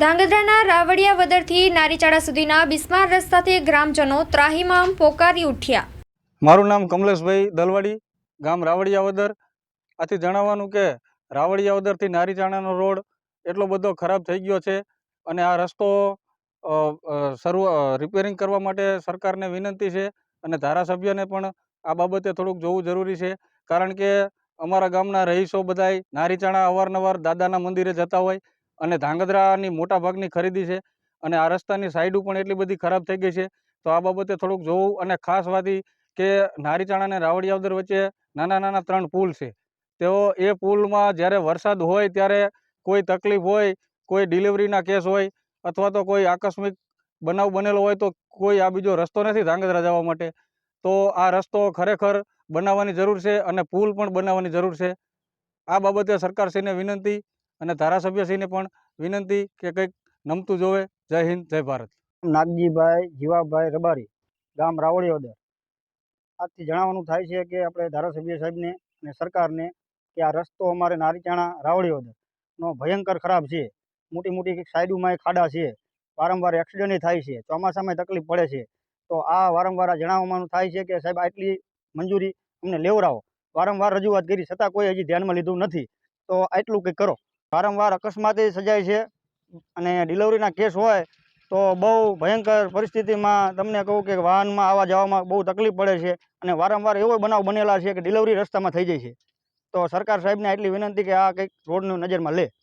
ધાંગધ્રાના રાવડિયા વદરથી નારીચાળા સુધીના બિસ્માર રસ્તાથી ગ્રામજનો ત્રાહિમામ પોકારી ઉઠ્યા। મારું નામ કમલેશભાઈ દલવાડી, ગામ રાવડિયાવદર। આથી જણાવવાનું કે રાવડિયાવદરથી નારીચાણાનો રોડ એટલો બધો ખરાબ થઈ ગયો છે અને આ રસ્તો રિપેરિંગ કરવા માટે સરકારને વિનંતી છે અને ધારાસભ્યને પણ આ બાબતે થોડુંક જોવું જરૂરી છે, કારણ કે અમારા ગામના રહીશો બધાય નારીચાણા અવારનવાર દાદાના મંદિરે જતા હોય અને ધાંગધ્રાની મોટા ભાગની ખરીદી છે અને આ રસ્તાની સાઈડો પણ એટલી બધી ખરાબ થઈ ગઈ છે। તો આ બાબતે થોડુંક જોવું અને ખાસ વાત કે નારીચાણા અને રાવડિયાવદર વચ્ચે નાના નાના 3 પુલ છે। તેઓ એ પુલમાં જ્યારે વરસાદ હોય ત્યારે કોઈ તકલીફ હોય, કોઈ ડિલિવરીના કેસ હોય અથવા તો કોઈ આકસ્મિક બનાવ બનેલો હોય તો કોઈ આ બીજો રસ્તો નથી ધાંગધ્રા જવા માટે। તો આ રસ્તો ખરેખર બનાવવાની જરૂર છે અને પુલ પણ બનાવવાની જરૂર છે। આ બાબતે સરકારશ્રીને વિનંતી અને ધારાસભ્યશ્રીને પણ વિનંતી કે કંઈક નમતું જોવે। જય હિન્દ, જય ભારત। નાગજીભાઈ જીવાભાઈ રબારી, ગામ રાવડિયાવદર। આજથી જણાવવાનું થાય છે કે આપણે ધારાસભ્ય સાહેબને અને સરકારને કે આ રસ્તો અમારે નારીચાણા રાવડિયાવદરનો ભયંકર ખરાબ છે। મોટી મોટી સાઈડોમાં ખાડા છે, વારંવાર એક્સિડન્ટ થાય છે, ચોમાસામાં તકલીફ પડે છે। તો આ વારંવાર જણાવવાનું થાય છે કે સાહેબ આટલી મંજૂરી અમને લેવડાવો। વારંવાર રજૂઆત કરી છતાં કોઈ હજી ધ્યાનમાં લીધું નથી, તો આટલું કંઈક કરો। વારંવાર અકસ્માતે સર્જાય છે અને ડિલિવરીના કેસ હોય તો બહુ ભયંકર પરિસ્થિતિમાં તમને કહું કે વાહનમાં આવવા જવામાં બહુ તકલીફ પડે છે અને વારંવાર એવો બનાવ બનેલા છે કે ડિલિવરી રસ્તામાં થઈ જાય છે। તો સરકાર સાહેબને એટલી વિનંતી કે આ કંઈક રોડનું નજરમાં લે।